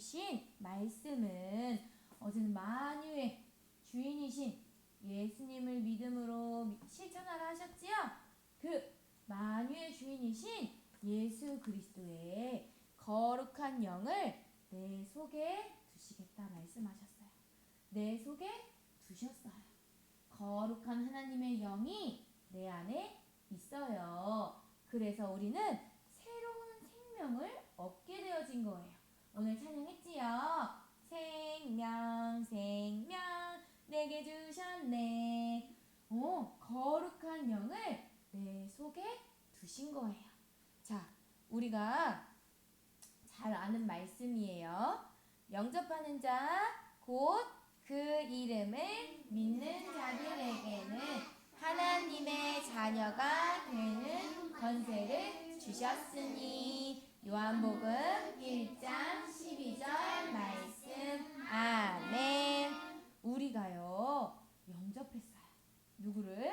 주신 말씀은 어제는 만유의 주인이신 예수님을 믿음으로 실천하라 하셨지요? 그 만유의 주인이신 예수 그리스도의 거룩한 영을 내 속에 두시겠다 말씀하셨어요. 내 속에 두셨어요. 거룩한 하나님의 영이 내 안에 있어요. 그래서 우리는 새로운 생명을 얻게 되어진 거예요. 오늘 찬양했지요? 생명 생명 내게 주셨네. 거룩한 영을 내 속에 두신 거예요. 자, 우리가 잘 아는 말씀이에요. 영접하는 자 곧 그 이름을 믿는 자들에게는 하나님의 자녀가 되는 권세를 주셨으니. 요한복음 1장 12절 말씀. 아멘. 우리가요 영접했어요. 누구를?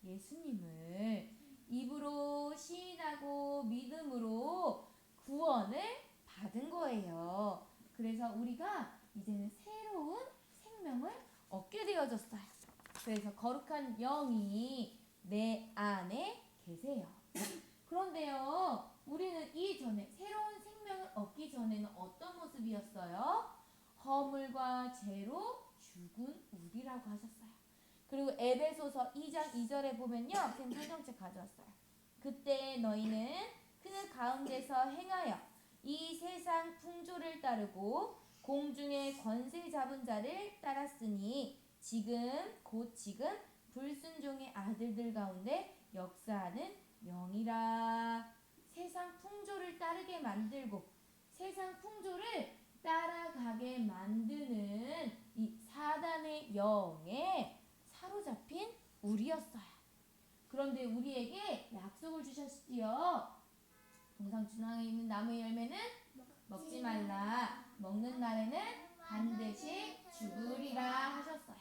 예수님을 입으로 시인하고 믿음으로 구원을 받은 거예요. 그래서 우리가 이제는 새로운 생명을 얻게 되어졌어요. 그래서 거룩한 영이 내 안에 계세요. 그런데요, 우리는 이전에 새로운 생명을 얻기 전에는 어떤 모습이었어요? 허물과 죄로 죽은 우리라고 하셨어요. 그리고 에베소서 2장 2절에 보면요, 쌤 성경책 가져왔어요. 그때 너희는 그 가운데서 행하여 이 세상 풍조를 따르고 공중의 권세 잡은 자를 따랐으니 지금 불순종의 아들들 가운데 역사하는 영이라. 세상 풍조를 따르게 만들고 세상 풍조를 따라가게 만드는 이 사단의 영에 사로잡힌 우리였어요. 그런데 우리에게 약속을 주셨지요. 동상 중앙에 있는 나무의 열매는 먹지 말라. 먹는 날에는 반드시 죽으리라 하셨어요.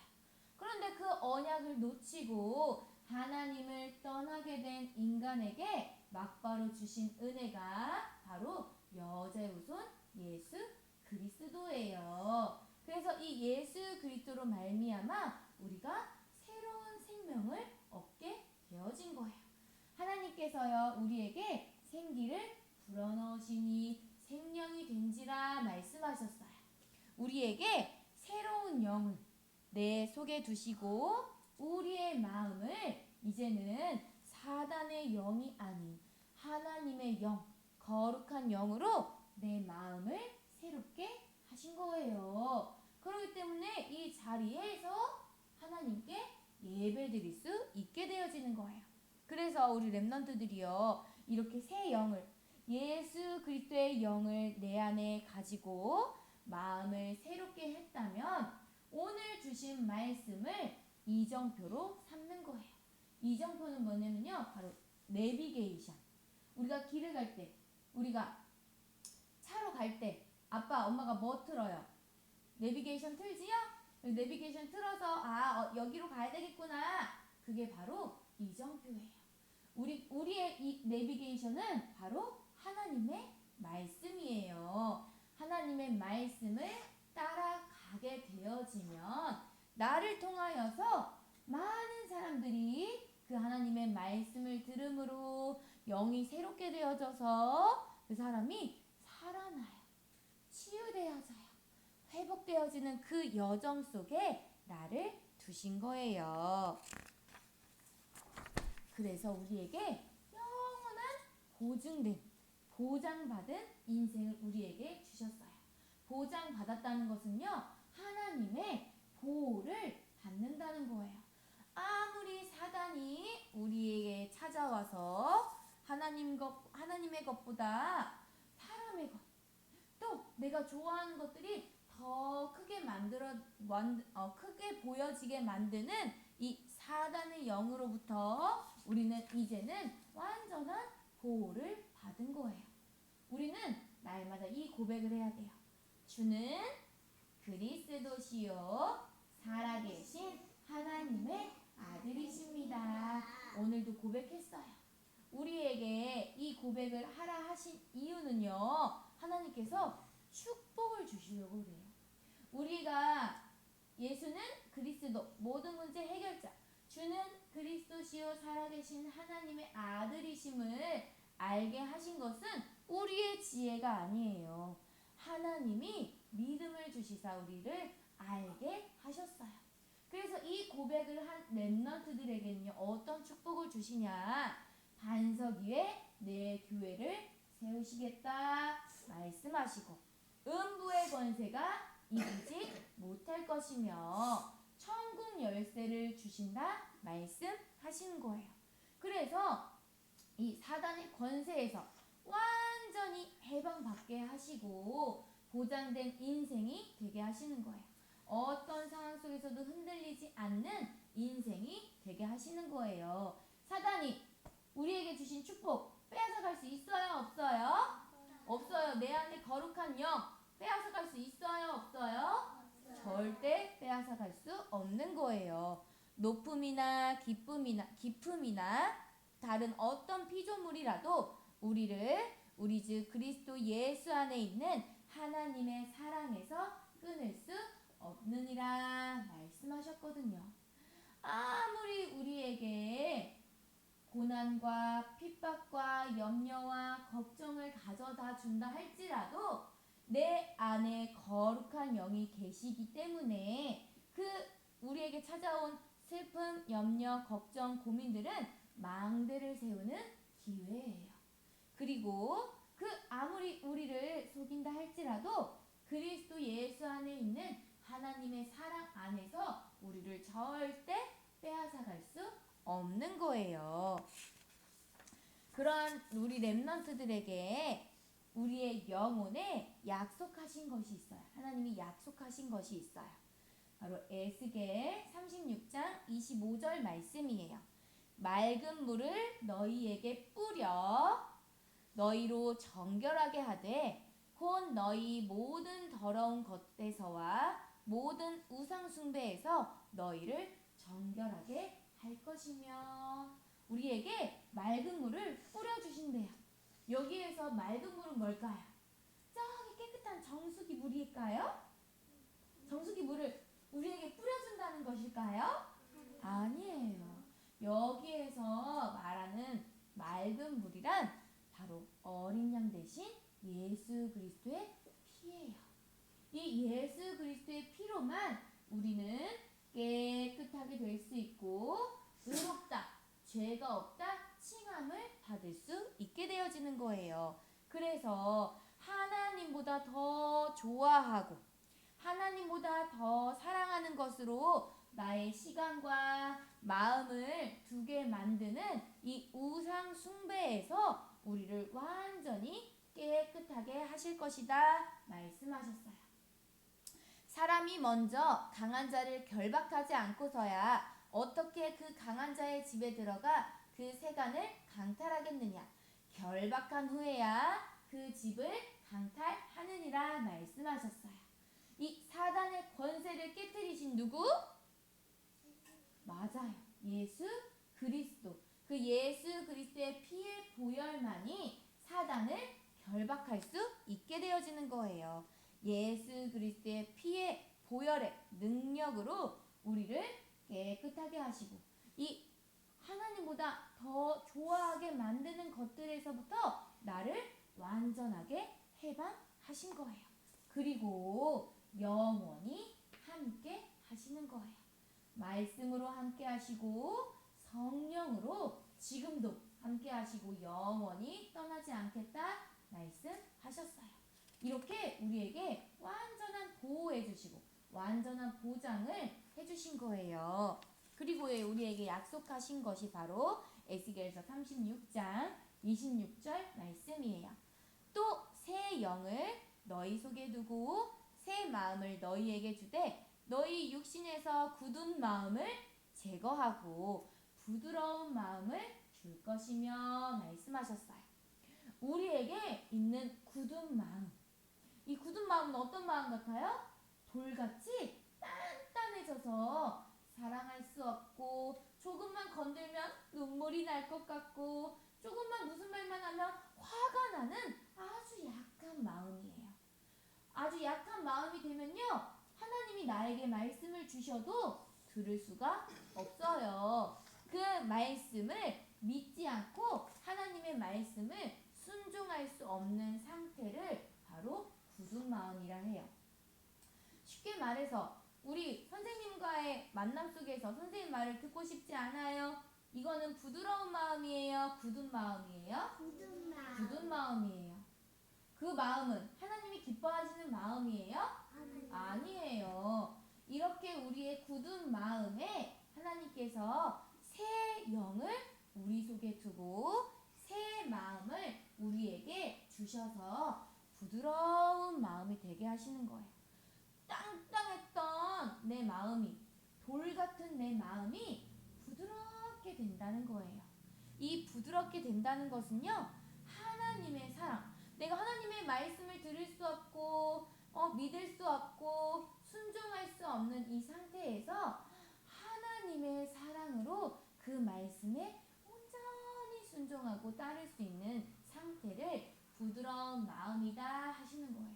그런데 그 언약을 놓치고 하나님을 떠나게 된 인간에게 막바로 주신 은혜가 바로 여자의 후손 예수 그리스도예요. 그래서 이 예수 그리스도로 말미암아 우리가 새로운 생명을 얻게 되어진 거예요. 하나님께서요 우리에게 생기를 불어넣으시니 생명이 된지라 말씀하셨어요. 우리에게 새로운 영을 내 속에 두시고 우리의 마음을 이제는 사단의 영이 아닌 하나님의 영, 거룩한 영으로 내 마음을 새롭게 하신 거예요. 그렇기 때문에 이 자리에서 하나님께 예배드릴 수 있게 되어지는 거예요. 그래서 우리 렘넌트들이요 이렇게 새 영을 예수 그리스도의 영을 내 안에 가지고 마음을 새롭게 했다면 오늘 주신 말씀을 이정표로 삼는 거예요. 이정표는 뭐냐면요 바로 내비게이션. 우리가 길을 갈 때, 우리가 차로 갈 때 아빠 엄마가 뭐 틀어요? 내비게이션 틀지요? 내비게이션 틀어서 여기로 가야 되겠구나. 그게 바로 이정표예요. 우리의 이 내비게이션은 바로 하나님의 말씀이에요. 하나님의 말씀을 따라가게 되어지면 나를 통하여서 많은 사람들이 그 하나님의 말씀을 들음으로 영이 새롭게 되어져서 그 사람이 살아나요. 치유되어져요. 회복되어지는 그 여정 속에 나를 두신 거예요. 그래서 우리에게 영원한 보장받은 인생을 우리에게 주셨어요. 보장받았다는 것은요, 하나님의 보호를 받는다는 거예요. 아무리 사단이 우리에게 찾아와서 하나님의 것보다 사람의 것, 또 내가 좋아하는 것들이 더 크게 보여지게 만드는 이 사단의 영으로부터 우리는 이제는 완전한 보호를 받은 거예요. 우리는 날마다 이 고백을 해야 돼요. 주는 그리스도시요 살아계신 하나님의 아들이십니다. 오늘도 고백했어요. 우리에게 이 고백을 하라 하신 이유는요. 하나님께서 축복을 주시려고 그래요. 우리가 예수는 그리스도 모든 문제 해결자, 주는 그리스도시요 살아계신 하나님의 아들이심을 알게 하신 것은 우리의 지혜가 아니에요. 하나님이 믿음을 주시사 우리를 알게 하셨어요. 그래서 이 고백을 한 렘넌트들에게는요, 어떤 축복을 주시냐? 반석 위에 내 교회를 세우시겠다 말씀하시고, 음부의 권세가 이기지 못할 것이며 천국 열쇠를 주신다 말씀하시는 거예요. 그래서 이 사단의 권세에서 완전히 해방받게 하시고 보장된 인생이 되게 하시는 거예요. 어떤 상황 속에서도 흔들리지 않는 인생이 되게 하시는 거예요. 사단이 우리에게 주신 축복 빼앗아갈 수 있어요? 없어요? 없어요. 내 안에 거룩한 영 빼앗아갈 수 있어요? 없어요? 절대 빼앗아갈 수 없는 거예요. 높음이나 기쁨이나 다른 어떤 피조물이라도 우리 주 그리스도 예수 안에 있는 하나님의 사랑에서 끊을 수 없느니라 말씀하셨거든요. 아무리 우리에게 고난과 핍박과 염려와 걱정을 가져다 준다 할지라도 내 안에 거룩한 영이 계시기 때문에 그 우리에게 찾아온 슬픔, 염려, 걱정, 고민들은 망대를 세우는 기회예요. 그리고 그 아무리 우리를 속인다 할지라도 그리스도 예수 안에 있는 하나님의 사랑 안에서 우리를 절대 빼앗아갈 수 없는 거예요. 그런 우리 렘넌트들에게 우리의 영혼에 약속하신 것이 있어요. 하나님이 약속하신 것이 있어요. 바로 에스겔 36장 25절 말씀이에요. 맑은 물을 너희에게 뿌려 너희로 정결하게 하되 곧 너희 모든 더러운 것에서와 모든 우상 숭배에서 너희를 정결하게 할 것이며 우리에게 맑은 물을 뿌려주신대요. 여기에서 맑은 물은 뭘까요? 저기 깨끗한 정수기 물일까요? 정수기 물을 우리에게 뿌려준다는 것일까요? 아니에요. 여기에서 말하는 맑은 물이란 바로 어린 양 대신 예수 그리스도의 피예요. 이 예수 그리스도의 피로만 우리는 깨끗하게 될 수 있고 의롭다, 죄가 없다 칭함을 받을 수 있게 되어지는 거예요. 그래서 하나님보다 더 좋아하고 하나님보다 더 사랑하는 것으로 나의 시간과 마음을 두게 만드는 이 우상 숭배에서 우리를 완전히 깨끗하게 하실 것이다 말씀하셨어요. 사람이 먼저 강한 자를 결박하지 않고서야 어떻게 그 강한 자의 집에 들어가 그 세간을 강탈하겠느냐. 결박한 후에야 그 집을 강탈하느니라 말씀하셨어요. 이 사단의 권세를 깨뜨리신 누구? 맞아요. 예수 그리스도. 그 예수 그리스도의 피의 보혈만이 사단을 결박할 수 있게 되어지는 거예요. 예수 그리스도의 피의 보혈의 능력으로 우리를 깨끗하게 하시고 이 하나님보다 더 좋아하게 만드는 것들에서부터 나를 완전하게 해방하신 거예요. 그리고 영원히 함께 하시는 거예요. 말씀으로 함께 하시고 성령으로 지금도 함께 하시고 영원히 떠나지 않겠다 말씀하셨어요. 이렇게 우리에게 완전한 보호해 주시고 완전한 보장을 해주신 거예요. 그리고 우리에게 약속하신 것이 바로 에스겔서 36장 26절 말씀이에요. 또 새 영을 너희 속에 두고 새 마음을 너희에게 주되 너희 육신에서 굳은 마음을 제거하고 부드러운 마음을 줄 것이며 말씀하셨어요. 우리에게 있는 굳은 마음, 이 굳은 마음은 어떤 마음 같아요? 돌같이 단단해져서 사랑할 수 없고 조금만 건들면 눈물이 날 것 같고 조금만 무슨 말만 하면 화가 나는 아주 약한 마음이에요. 아주 약한 마음이 되면요, 하나님이 나에게 말씀을 주셔도 들을 수가 없어요. 그 말씀을 믿지 않고 하나님의 말씀을 순종할 수 없는 상태를 바로 굳은 마음이라 해요. 쉽게 말해서 우리 선생님과의 만남 속에서 선생님 말을 듣고 싶지 않아요. 이거는 부드러운 마음이에요? 굳은 마음이에요? 굳은 마음. 굳은 마음이에요. 그 마음은 하나님이 기뻐하시는 마음이에요? 아니에요. 이렇게 우리의 굳은 마음에 하나님께서 새 영을 우리 속에 두고 새 마음을 우리에게 주셔서 부드러운 마음이 되게 하시는 거예요. 땅땅했던 내 마음이, 돌 같은 내 마음이 부드럽게 된다는 거예요. 이 부드럽게 된다는 것은요, 하나님의 사랑. 내가 하나님의 말씀을 들을 수 없고 믿을 수 없고 순종할 수 없는 이 상태에서 하나님의 사랑으로 그 말씀에 온전히 순종하고 따를 수 있는 상태를 부드러운 마음이다 하시는 거예요.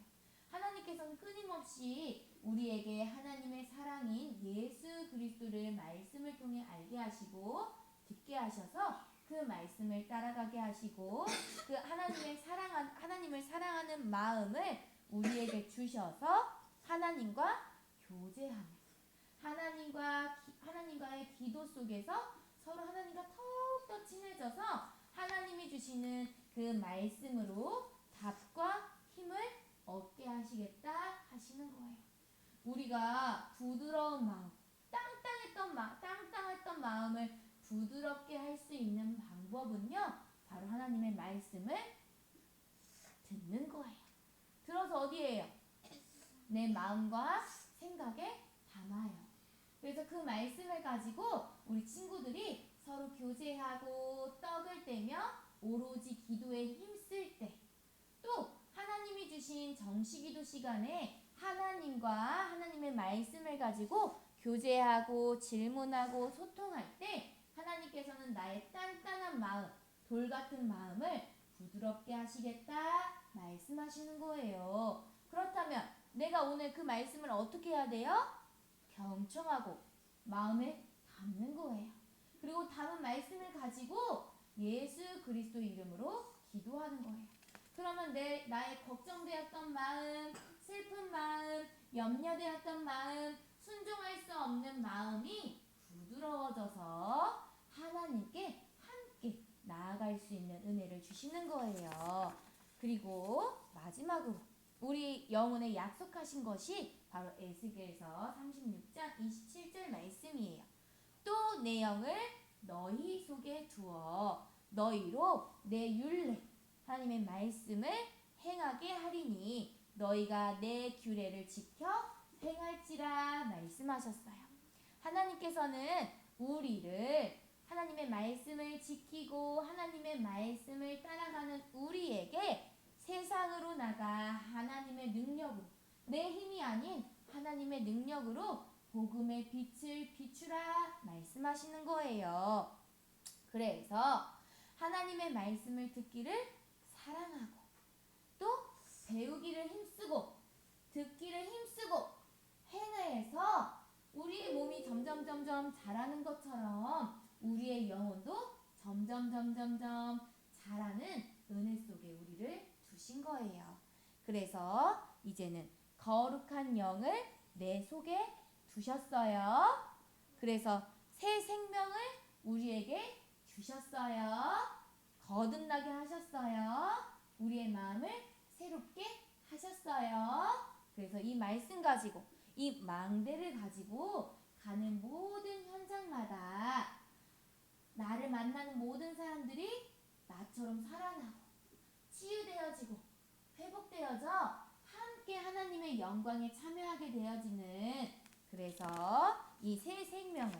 하나님께서는 끊임없이 우리에게 하나님의 사랑인 예수 그리스도를 말씀을 통해 알게 하시고 듣게 하셔서 그 말씀을 따라가게 하시고 그 하나님을 사랑하는 마음을 우리에게 주셔서 하나님과 교제하며 하나님과의 기도 속에서 서로 하나님과 더욱더 친해져서 하나님이 주시는 그 말씀으로 답과 힘을 얻게 하시겠다 하시는 거예요. 우리가 부드러운 마음, 땅땅했던 마음을 부드럽게 할 수 있는 방법은요, 바로 하나님의 말씀을 듣는 거예요. 들어서 어디에요? 내 마음과 생각에 담아요. 그래서 그 말씀을 가지고 우리 친구들이 서로 교제하고 떡을 떼며 오로지 기도에 힘쓸 때, 또 하나님이 주신 정시기도 시간에 하나님과 하나님의 말씀을 가지고 교제하고 질문하고 소통할 때 하나님께서는 나의 단단한 마음, 돌 같은 마음을 부드럽게 하시겠다 말씀하시는 거예요. 그렇다면 내가 오늘 그 말씀을 어떻게 해야 돼요? 경청하고 마음에 담는 거예요. 그리고 담은 말씀을 가지고 예수 그리스도 이름으로 기도하는 거예요. 그러면 나의 걱정되었던 마음, 슬픈 마음, 염려되었던 마음, 순종할 수 없는 마음이 부드러워져서 하나님께 함께 나아갈 수 있는 은혜를 주시는 거예요. 그리고 마지막으로 우리 영혼에 약속하신 것이 바로 에스겔서 36장 27절 말씀이에요. 또 내 영을 너희 속에 두어 너희로 내 율례 하나님의 말씀을 행하게 하리니 너희가 내 규례를 지켜 행할지라 말씀하셨어요. 하나님께서는 우리를 하나님의 말씀을 지키고 하나님의 말씀을 따라가는 우리에게 세상으로 나가 하나님의 능력으로, 내 힘이 아닌 하나님의 능력으로 복음의 빛을 비추라 말씀하시는 거예요. 그래서 하나님의 말씀을 듣기를 사랑하고 또 배우기를 힘쓰고 듣기를 힘쓰고 행해서 우리의 몸이 점점 자라는 것처럼 우리의 영혼도 점점 자라는 은혜 속에 우리를 두신 거예요. 그래서 이제는 거룩한 영을 내 속에 두셨어요. 그래서 새 생명을 우리에게 주셨어요. 거듭나게 하셨어요. 우리의 마음을 새롭게 하셨어요. 그래서 이 말씀 가지고, 이 망대를 가지고 가는 모든 현장마다 나를 만나는 모든 사람들이 나처럼 살아나고 치유되어지고 회복되어져 함께 하나님의 영광에 참여하게 되어지는, 그래서 이 새 생명을,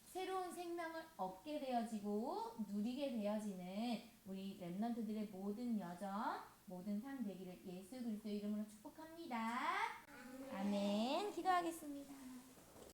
새로운 생명을 얻게 되어지고 누리게 되어지는 우리 렘넌트들의 모든 여정, 모든 삶 되기를 예수 그리스도의 이름으로 축복합니다.